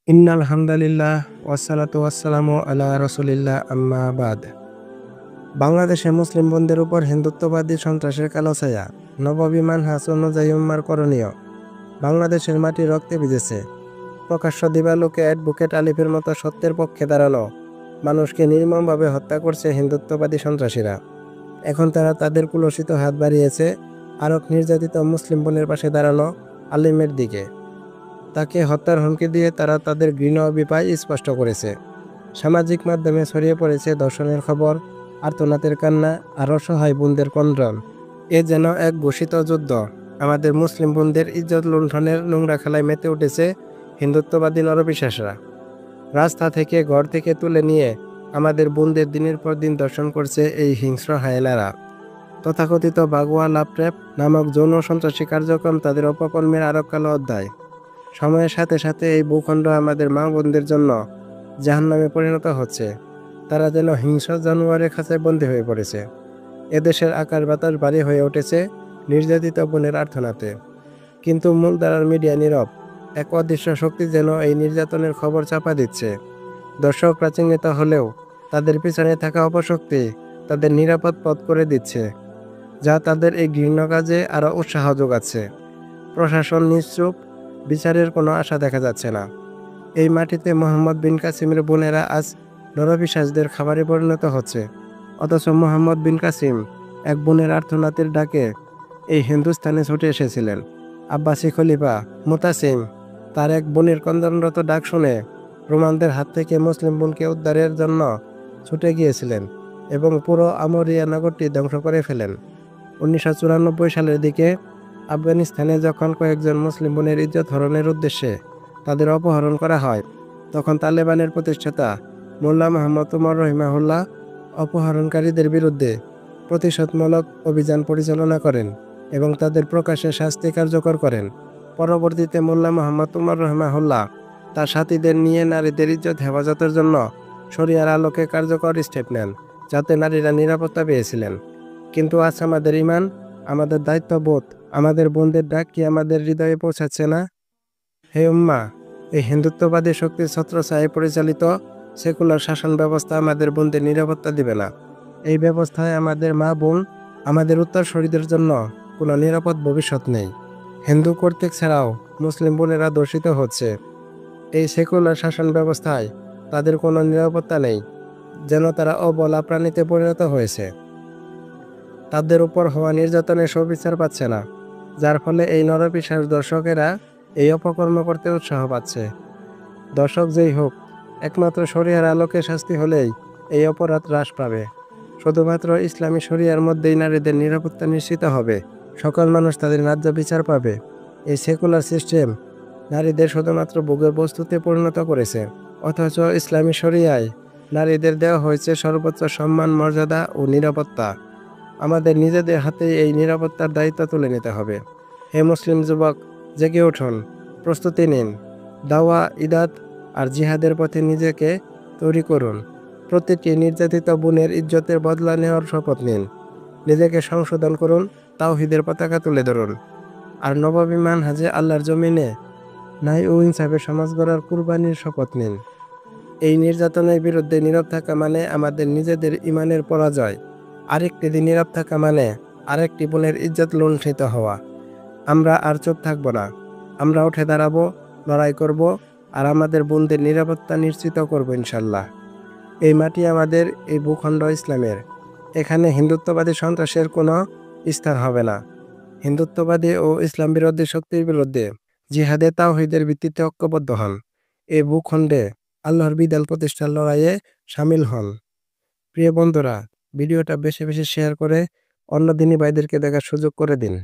ইন্নাল হামদালিল্লাহ ওয়াসসালাতু ওয়াসসালামু আলা রাসূলিল্লাহ আম্মা বাদ। বাংলাদেশে মুসলিম বোনদের উপর হিন্দুত্ববাদী সন্ত্রাসের কালো ছায়া। নববিমান হাস অনুযায়ী উম্মার করণীয়। বাংলাদেশের মাটি রক্তে ভিজেছে। প্রকাশ্য দিবালোকে অ্যাডভোকেট আলিফের মতো সত্যের পক্ষে দাঁড়ানো মানুষকে নির্মমভাবে হত্যা করছে হিন্দুত্ববাদী সন্ত্রাসীরা। এখন তারা তাদের কুলসিত হাত বাড়িয়েছে আরক নির্যাতিত মুসলিম বোনের পাশে দাঁড়ানো আলিমের দিকে। তাকে হত্যার হুমকি দিয়ে তারা তাদের ঘৃণা অভিপ্রায় স্পষ্ট করেছে। সামাজিক মাধ্যমে ছড়িয়ে পড়েছে ধর্ষণের খবর, আর্তনাদের কান্না আর অসহায় বোনদের ক্রন্দন। এ যেন এক ঘোষিত যুদ্ধ। আমাদের মুসলিম বোনদের ইজ্জত লুণ্ঠনের নোংরা খেলায় মেতে উঠেছে হিন্দুত্ববাদী নরপিশাচরা। রাস্তা থেকে ঘর থেকে তুলে নিয়ে আমাদের বোনদের দিনের পর দিন দর্শন করছে এই হিংস্র হায়েনারা। তথাকথিত বাগুয়া লাভট্র্যাপ নামক যৌন সন্ত্রাসী কার্যক্রম তাদের অপকর্মের আরো কালো অধ্যায়। সময়ের সাথে সাথে এই ভূখণ্ড আমাদের মা বোনদের জন্য জাহান্নামে পরিণত হচ্ছে। তারা যেন হিংস্র জানোয়ারের খাঁচায় বন্দী হয়ে পড়েছে। এদেশের আকাশ বাতাস ভারী হয়ে উঠেছে নির্যাতিত বোনের আর্তনাতে। কিন্তু মূলধারার মিডিয়া নীরব। এক অদৃশ্য শক্তি যেন এই নির্যাতনের খবর চাপা দিচ্ছে। দর্শকরা চিহ্নিত হলেও তাদের পিছনে থাকা অপশক্তি তাদের নিরাপদ পথ করে দিচ্ছে, যা তাদের এই ঘৃণ্য কাজে আরও উৎসাহ যোগাচ্ছে। প্রশাসন নিশ্চুপ, বিচারের কোনো আশা দেখা যাচ্ছে না। এই মাটিতে মোহাম্মদ বিন কাসিমের বোনেরা আজ নরপিশাচদের খাবারে পরিণত হচ্ছে। অথচ মোহাম্মদ বিন কাসিম এক বোনের আর্তনাদের ডাকে এই হিন্দুস্তানে ছুটে এসেছিলেন। আব্বাসী খলিফা মুতাসিম তার এক বোনের ক্রন্দনরত ডাক শুনে রোমানদের হাত থেকে মুসলিম বোনকে উদ্ধারের জন্য ছুটে গিয়েছিলেন এবং পুরো আমরিয়া নগরটি ধ্বংস করে ফেলেন। 1994 সালের দিকে আফগানিস্তানে যখন কয়েকজন মুসলিম বোনের ইজ্জত হরণের উদ্দেশ্যে তাদের অপহরণ করা হয়, তখন তালেবানের প্রতিষ্ঠাতা মোল্লা মোহাম্মদ উমর রহিমাহুল্লাহ অপহরণকারীদের বিরুদ্ধে প্রতিশোধমূলক অভিযান পরিচালনা করেন এবং তাদের প্রকাশ্যে শাস্তি কার্যকর করেন। পরবর্তীতে মোল্লা মোহাম্মদ উমর রহিমাহুল্লাহ তার সাথীদের নিয়ে নারীদের ইজ্জত হেফাজতের জন্য শরিয়ার আলোকে কার্যকর স্টেপ নেন, যাতে নারীরা নিরাপত্তা পেয়েছিলেন। কিন্তু আজ আমাদের ইমান, আমাদের দায়িত্ববোধ, আমাদের বোনদের ডাক কি আমাদের হৃদয়ে পৌঁছাচ্ছে না? হে উম্মা, এই হিন্দুত্ববাদী শক্তির ছত্রছায়ায় পরিচালিত সেকুলার শাসন ব্যবস্থা আমাদের বোনদের নিরাপত্তা দিবে না। এই ব্যবস্থায় আমাদের মা বোন, আমাদের উত্তরসূরিদের জন্য কোনো নিরাপদ ভবিষ্যৎ নেই। হিন্দু কর্তৃক ছাড়াও মুসলিম বোনেরা দূষিত হচ্ছে। এই সেকুলার শাসন ব্যবস্থায় তাদের কোনো নিরাপত্তা নেই, যেন তারা অবলা প্রাণীতে পরিণত হয়েছে। তাদের উপর হওয়া নির্যাতনের সুবিচার পাচ্ছে না, যার ফলে এই নরপিশাচ দর্শকেরা এই অপকর্ম করতে উৎসাহ পাচ্ছে। দর্শক যেই হোক, একমাত্র শরিয়ার আলোকে শাস্তি হলেই এই অপরাধ হ্রাস পাবে। শুধুমাত্র ইসলামী শরিয়ার মধ্যেই নারীদের নিরাপত্তা নিশ্চিত হবে। সকল মানুষ তাদের ন্যায্য বিচার পাবে। এই সেকুলার সিস্টেম নারীদের শুধুমাত্র ভোগের বস্তুতে পরিণত করেছে, অথচ ইসলামী শরিয়ায় নারীদের দেওয়া হয়েছে সর্বোচ্চ সম্মান, মর্যাদা ও নিরাপত্তা। আমাদের নিজেদের হাতে এই নিরাপত্তার দায়িত্ব তুলে নিতে হবে। হে মুসলিম যুবক, জেগে উঠুন, প্রস্তুতি নিন। দাওয়া, ইদাত আর জিহাদের পথে নিজেকে তৈরি করুন। প্রতিটি নির্যাতিত বোনের ইজ্জতের বদলা নেওয়ার শপথ নিন। নিজেকে সংশোধন করুন, তাওহীদের পতাকা তুলে ধরুন। আর নববিমান হাজে আল্লাহর জমিনে ন্যায় ও ইনসাফের সমাজ গড়ার কুরবানির শপথ নিন। এই নির্যাতনের বিরুদ্ধে নীরব থাকা মানে আমাদের নিজেদের ইমানের পরাজয়। আরেকটি দিন নীরব থাকা মানে আরেকটি বোনের ইজ্জত লুণ্ঠিত হওয়া। আমরা আর চুপ থাকবো না। আমরা উঠে দাঁড়াবো, লড়াই করব, আর আমাদের বোনদের নিরাপত্তা নিশ্চিত করব ইনশাল্লাহ। এই মাটি আমাদের, এই ভূখণ্ড ইসলামের। এখানে হিন্দুত্ববাদী সন্ত্রাসের কোনো স্থান হবে না। হিন্দুত্ববাদী ও ইসলাম বিরোধী শক্তির বিরুদ্ধে জিহাদে তাওহীদের ভিত্তিতে ঐক্যবদ্ধ হন। এই ভূখণ্ডে আল্লাহর বিধান প্রতিষ্ঠার লড়াইয়ে সামিল হন। প্রিয় বন্ধুরা, ভিডিওটা বেশি বেশি শেয়ার করে অন্য দিনী ভাইদেরকে দেখার সুযোগ করে দিন।